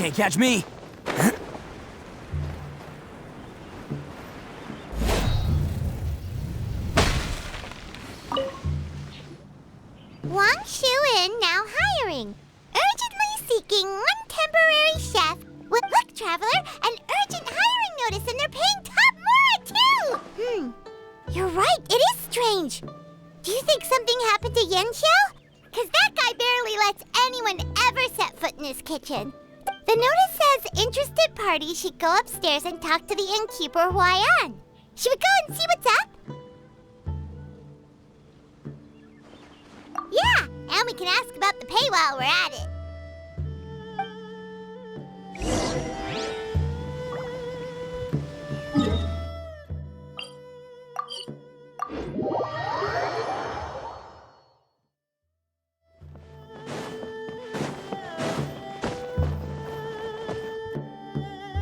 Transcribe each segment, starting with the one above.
Can't catch me. Wang Shu-in now hiring. Urgently seeking one temporary chef. Look, Traveler, an urgent hiring notice and they're paying top more, too! You're right, it is strange. Do you think something happened to Yenxiao? Because that guy barely lets anyone ever set foot in his kitchen. The notice says interested parties should go upstairs and talk to the innkeeper Huayan. Should we go and see what's up? Yeah, and we can ask about the pay while we're at it.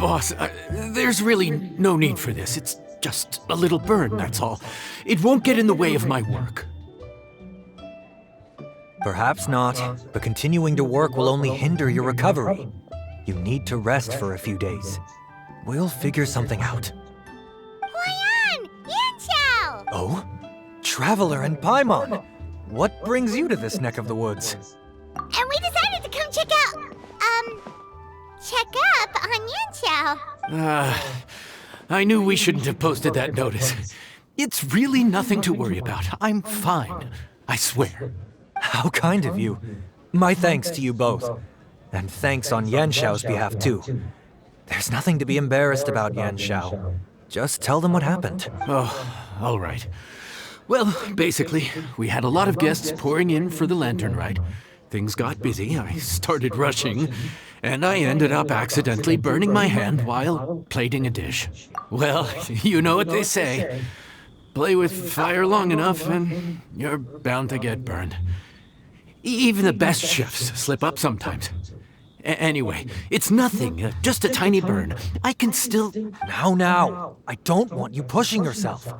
Boss, there's really no need for this. It's just a little burn, that's all. It won't get in the way of my work. Perhaps not, but continuing to work will only hinder your recovery. You need to rest for a few days. We'll figure something out. Huayan! Yanxiao! Oh? Traveler and Paimon! What brings you to this neck of the woods? And we decided to come check up on Yanxiao. I knew we shouldn't have posted that notice. It's really nothing to worry about. I'm fine. I swear. How kind of you. My thanks to you both. And thanks on Yanxiao's behalf, too. There's nothing to be embarrassed about, Yanxiao. Just tell them what happened. Oh, all right. Well, basically, we had a lot of guests pouring in for the lantern ride. Things got busy, I started rushing, and I ended up accidentally burning my hand while plating a dish. Well, you know what they say. Play with fire long enough and you're bound to get burned. Even the best chefs slip up sometimes. Anyway, it's nothing, just a tiny burn. I can still... Now, I don't want you pushing yourself.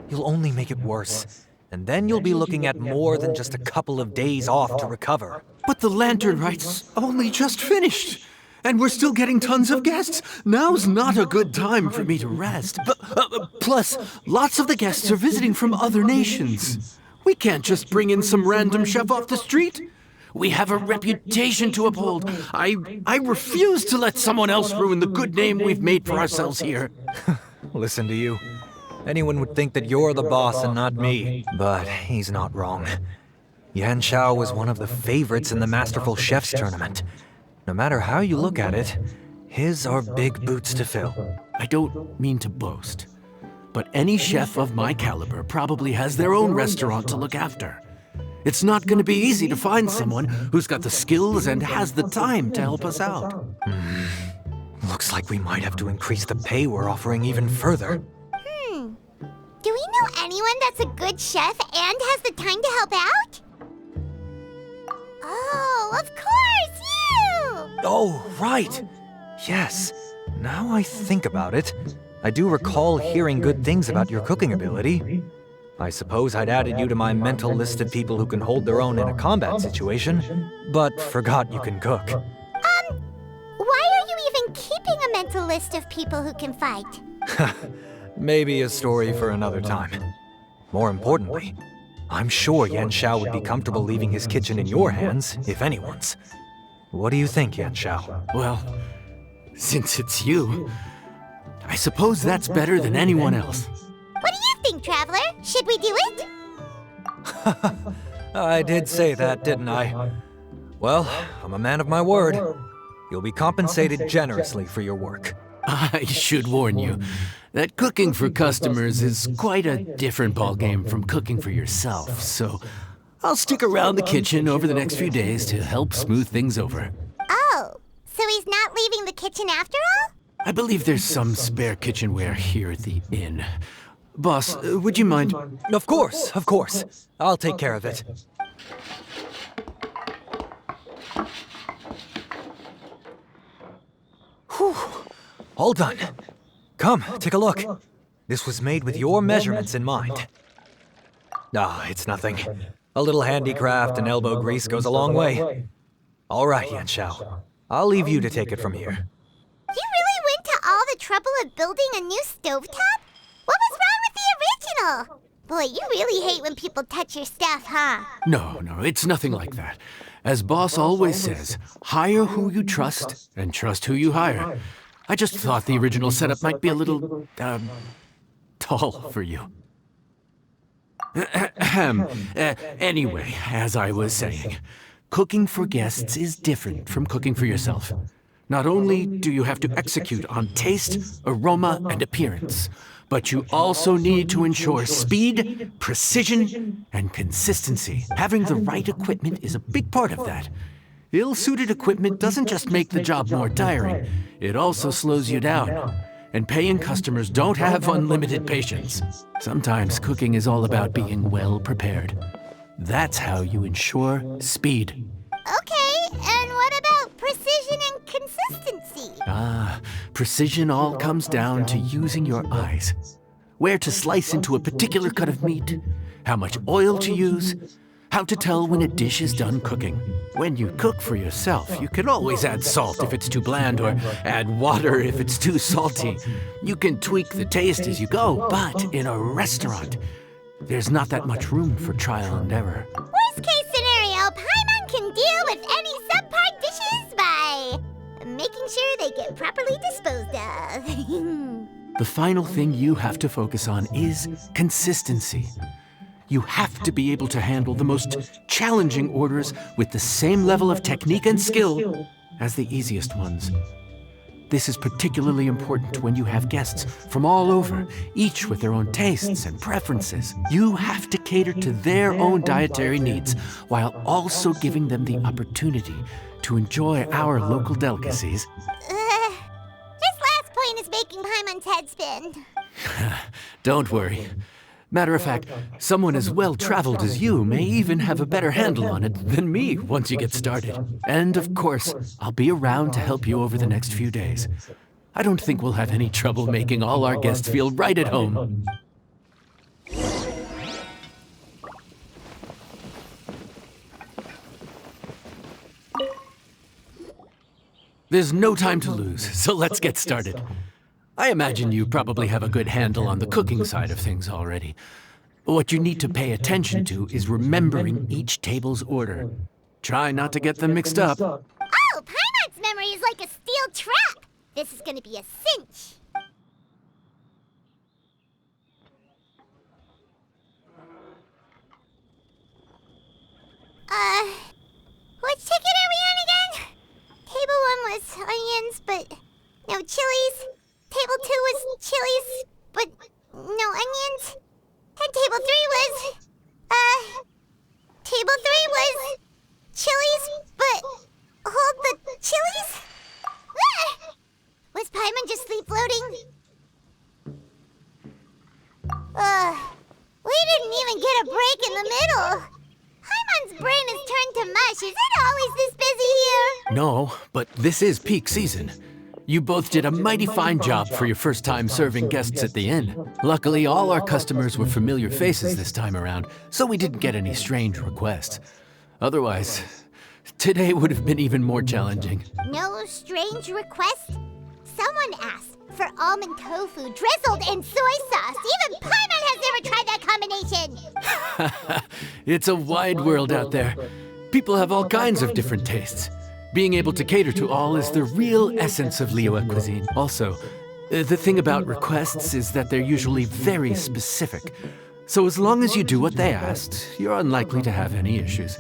You'll only make it worse. And then you'll be looking at more than just a couple of days off to recover. But the lantern ride's only just finished. And we're still getting tons of guests. Now's not a good time for me to rest. Plus, lots of the guests are visiting from other nations. We can't just bring in some random chef off the street. We have a reputation to uphold. I refuse to let someone else ruin the good name we've made for ourselves here. Listen to you. Anyone would think that you're the boss and not me. But he's not wrong. Yanxiao was one of the favorites in the Masterful Chefs tournament. No matter how you look at it, his are big boots to fill. I don't mean to boast, but any chef of my caliber probably has their own restaurant to look after. It's not going to be easy to find someone who's got the skills and has the time to help us out. Looks like we might have to increase the pay we're offering even further. Do we know anyone that's a good chef and has the time to help out? Oh, of course, you! Oh, right. Yes. Now I think about it, I do recall hearing good things about your cooking ability. I suppose I'd added you to my mental list of people who can hold their own in a combat situation, but forgot you can cook. Why are you even keeping a mental list of people who can fight? Maybe a story for another time. More importantly, I'm sure Yanxiao would be comfortable leaving his kitchen in your hands, if anyone's. What do you think, Yanxiao? Well, since it's you, I suppose that's better than anyone else. What do you think, Traveler? Should we do it? I did say that, didn't I? Well, I'm a man of my word. You'll be compensated generously for your work. I should warn you that cooking for customers is quite a different ballgame from cooking for yourself, so I'll stick around the kitchen over the next few days to help smooth things over. Oh, so he's not leaving the kitchen after all? I believe there's some spare kitchenware here at the inn. Boss, would you mind? Of course. I'll take care of it. Whew. All done. Come, take a look. This was made with your measurements in mind. It's nothing. A little handicraft and elbow grease goes a long way. All right, Yanxiao. I'll leave you to take it from here. You really went to all the trouble of building a new stovetop? What was wrong with the original? Boy, you really hate when people touch your stuff, huh? No, it's nothing like that. As boss always says, hire who you trust and trust who you hire. I just thought the original setup might be a little, tall for you. Anyway, as I was saying, cooking for guests is different from cooking for yourself. Not only do you have to execute on taste, aroma, and appearance, but you also need to ensure speed, precision, and consistency. Having the right equipment is a big part of that. Ill-suited equipment doesn't just make the job more tiring, it also slows you down. And paying customers don't have unlimited patience. Sometimes cooking is all about being well prepared. That's how you ensure speed. Okay, and what about precision and consistency? Precision all comes down to using your eyes. Where to slice into a particular cut of meat, how much oil to use, how to tell when a dish is done cooking. When you cook for yourself, you can always add salt if it's too bland or add water if it's too salty. You can tweak the taste as you go, but in a restaurant, there's not that much room for trial and error. Worst case scenario, Paimon can deal with any subpar dishes by making sure they get properly disposed of. The final thing you have to focus on is consistency. You have to be able to handle the most challenging orders with the same level of technique and skill as the easiest ones. This is particularly important when you have guests from all over, each with their own tastes and preferences. You have to cater to their own dietary needs while also giving them the opportunity to enjoy our local delicacies. This last point is making Paimon's head spin. Don't worry. Matter of fact, someone as well-traveled as you may even have a better handle on it than me once you get started. And of course, I'll be around to help you over the next few days. I don't think we'll have any trouble making all our guests feel right at home. There's no time to lose, so let's get started. I imagine you probably have a good handle on the cooking side of things already. What you need to pay attention to is remembering each table's order. Try not to get them mixed up. Oh, Paimon's memory is like a steel trap. This is gonna be a cinch. Which ticket are we on again? Table 1 was onions, but no chilies. Table 2 was chilies, but no onions. And table 3 was, table 3 was chilies, but hold the chilies? Was Paimon just sleep floating? We didn't even get a break in the middle. Paimon's brain is turned to mush. Is it always this busy here? No, but this is peak season. You both did a mighty fine job for your first time serving guests at the inn. Luckily, all our customers were familiar faces this time around, so we didn't get any strange requests. Otherwise, today would have been even more challenging. No strange request? Someone asked for almond tofu drizzled in soy sauce. Even Paimon has never tried that combination. It's a wide world out there. People have all kinds of different tastes. Being able to cater to all is the real essence of Liyue cuisine. Also, the thing about requests is that they're usually very specific. So as long as you do what they asked, you're unlikely to have any issues.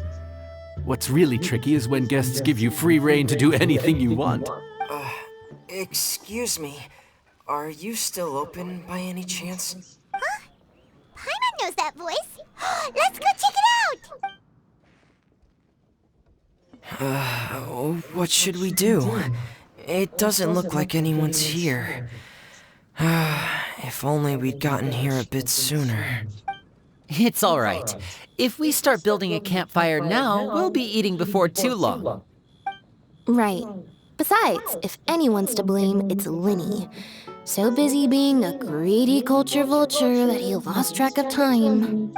What's really tricky is when guests give you free rein to do anything you want. Excuse me. Are you still open by any chance? Huh? Paimon knows that voice. Let's go check it out! What should we do? It doesn't look like anyone's here. If only we'd gotten here a bit sooner. It's all right. If we start building a campfire now, we'll be eating before too long. Right. Besides, if anyone's to blame, it's Linny. So busy being a greedy culture vulture that he lost track of time.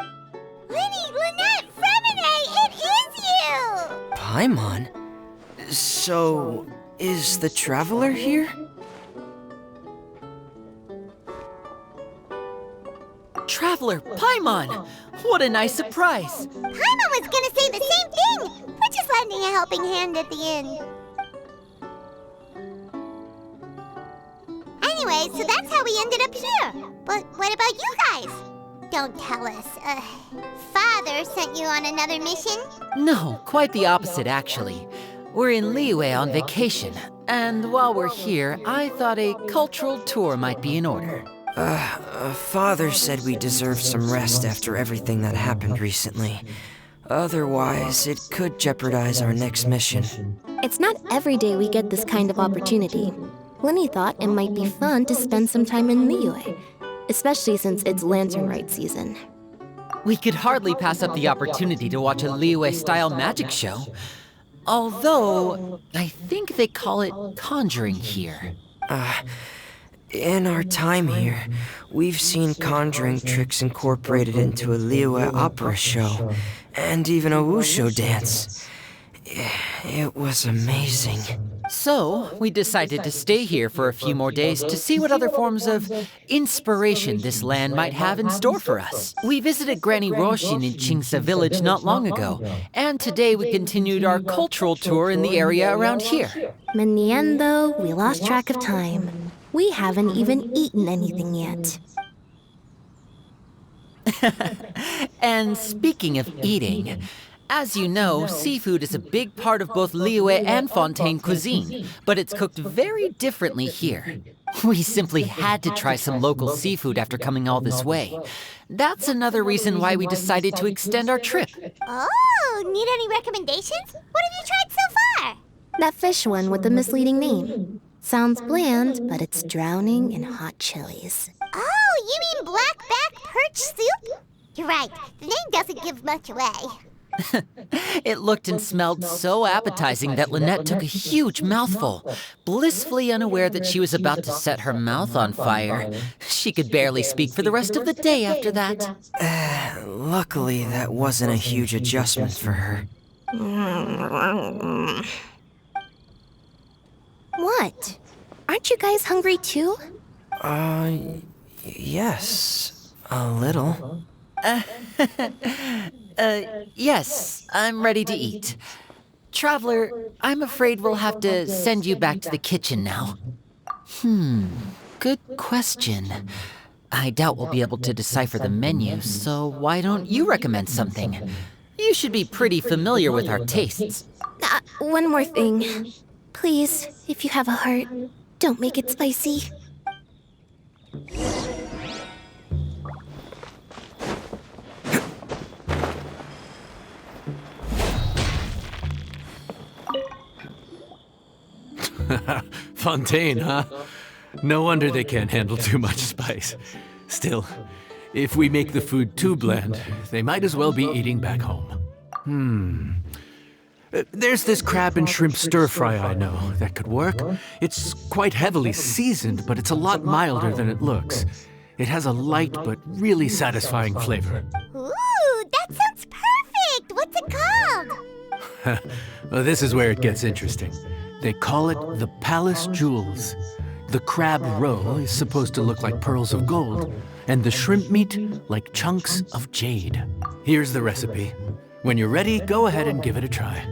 Linny, Lynette, Fremine, it is you! Paimon? So, Is the Traveler here? Traveler, Paimon! What a nice surprise! Paimon was gonna say the same thing! We're just lending a helping hand at the end. Anyway, so that's how we ended up here. But what about you guys? Don't tell us. Father sent you on another mission? No, quite the opposite, actually. We're in Liyue on vacation, and while we're here, I thought a cultural tour might be in order. Father said we deserve some rest after everything that happened recently. Otherwise, it could jeopardize our next mission. It's not every day we get this kind of opportunity. Lenny thought it might be fun to spend some time in Liyue, especially since it's Lantern Rite season. We could hardly pass up the opportunity to watch a Liyue-style magic show. Although, I think they call it conjuring here. In our time here, we've seen conjuring tricks incorporated into a Liyue opera show, and even a wushu dance. It was amazing. So, we decided to stay here for a few more days to see what other forms of inspiration this land might have in store for us. We visited Granny Roshin in Chingsa village not long ago, and today we continued our cultural tour in the area around here. In the end, though, we lost track of time. We haven't even eaten anything yet. And speaking of eating, as you know, seafood is a big part of both Liyue and Fontaine cuisine, but it's cooked very differently here. We simply had to try some local seafood after coming all this way. That's another reason why we decided to extend our trip. Oh, need any recommendations? What have you tried so far? That fish one with the misleading name. Sounds bland, but it's drowning in hot chilies. Oh, you mean blackback perch soup? You're right, the name doesn't give much away. It looked and smelled so appetizing that Lynette took a huge mouthful, blissfully unaware that she was about to set her mouth on fire. She could barely speak for the rest of the day after that. Luckily, that wasn't a huge adjustment for her. What? Aren't you guys hungry too? Yes, a little. Yes, I'm ready to eat. Traveler, I'm afraid we'll have to send you back to the kitchen now. Good question. I doubt we'll be able to decipher the menu, so why don't you recommend something? You should be pretty familiar with our tastes. One more thing. Please, if you have a heart, don't make it spicy. Fontaine, huh? No wonder they can't handle too much spice. Still, if we make the food too bland, they might as well be eating back home. There's this crab and shrimp stir-fry I know that could work. It's quite heavily seasoned, but it's a lot milder than it looks. It has a light but really satisfying flavor. Ooh, that sounds perfect! What's it called? Well, this is where it gets interesting. They call it the Palace Jewels. The crab roe is supposed to look like pearls of gold, and the shrimp meat like chunks of jade. Here's the recipe. When you're ready, go ahead and give it a try.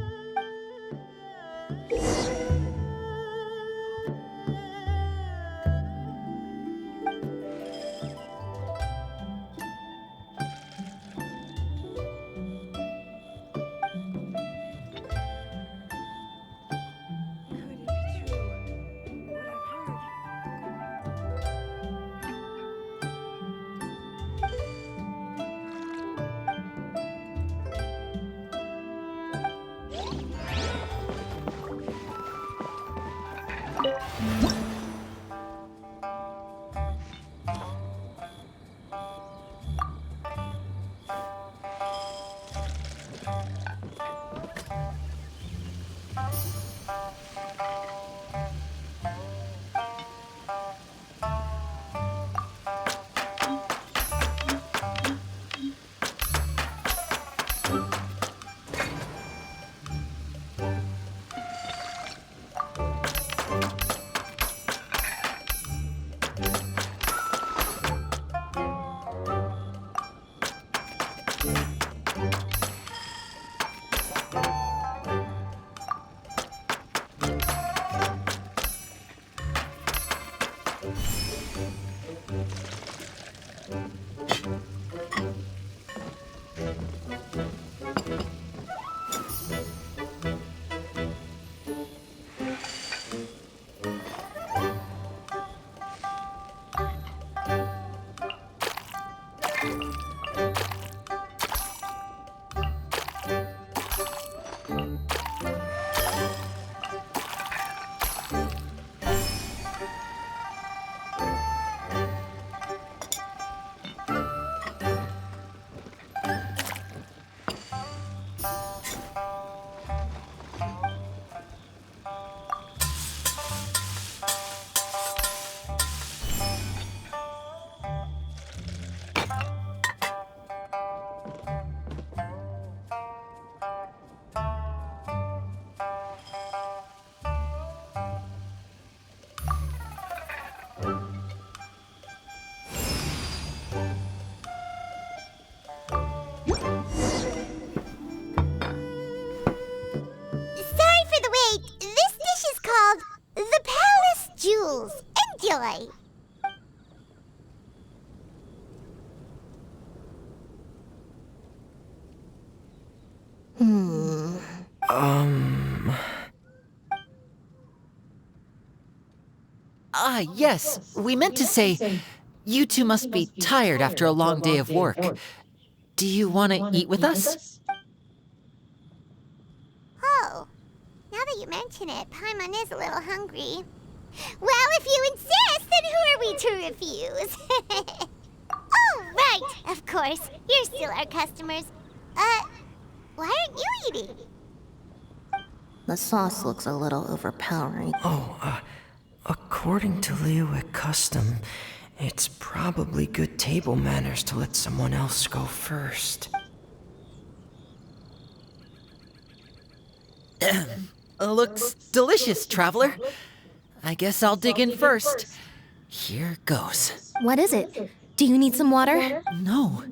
Yes, we meant to say, you two must be tired after a long day of work. Do you want to eat with us? Oh, now that you mention it, Paimon is a little hungry. Well, if you insist, then who are we to refuse? Oh, right, of course. You're still our customers. Why aren't you eating? The sauce looks a little overpowering. According to Liyue custom, it's probably good table manners to let someone else go first. Looks delicious, Traveler. I guess I'll dig in first. Here goes. What is it? Do you need some water? No,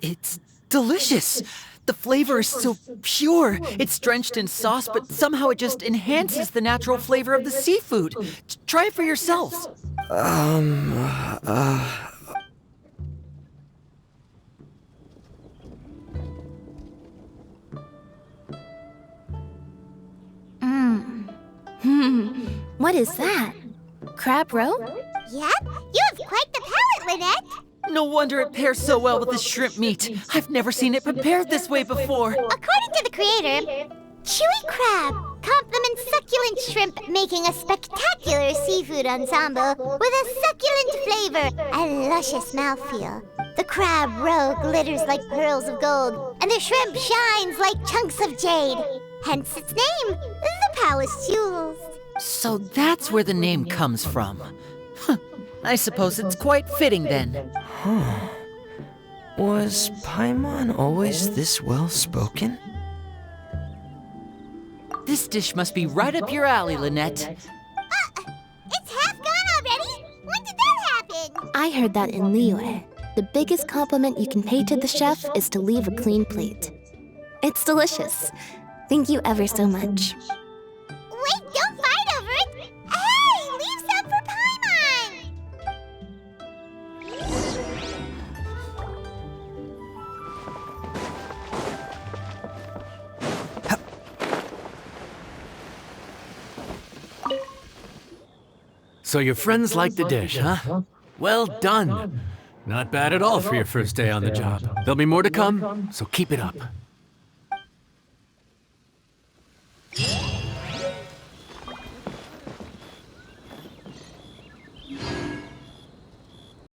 it's delicious. The flavor is so pure. It's drenched in sauce, but somehow it just enhances the natural flavor of the seafood. Try it for yourselves. What is that? Crab roe? Yep, you have quite the palate, Lynette. No wonder it pairs so well with the shrimp meat. I've never seen it prepared this way before. According to the creator, chewy crab complements succulent shrimp, making a spectacular seafood ensemble with a succulent flavor and luscious mouthfeel. The crab roe glitters like pearls of gold, and the shrimp shines like chunks of jade. Hence its name, the Palace Jewels. So that's where the name comes from. Huh. I suppose it's quite fitting then. Was Paimon always this well-spoken? This dish must be right up your alley, Lynette. It's half gone already? When did that happen? I heard that in Liyue. The biggest compliment you can pay to the chef is to leave a clean plate. It's delicious. Thank you ever so much. Wait, don't fight over it! Hey, leave some for Paimon! So your friends like the dish, huh? Well done. Not bad at all for your first day on the job. There'll be more to come, so keep it up.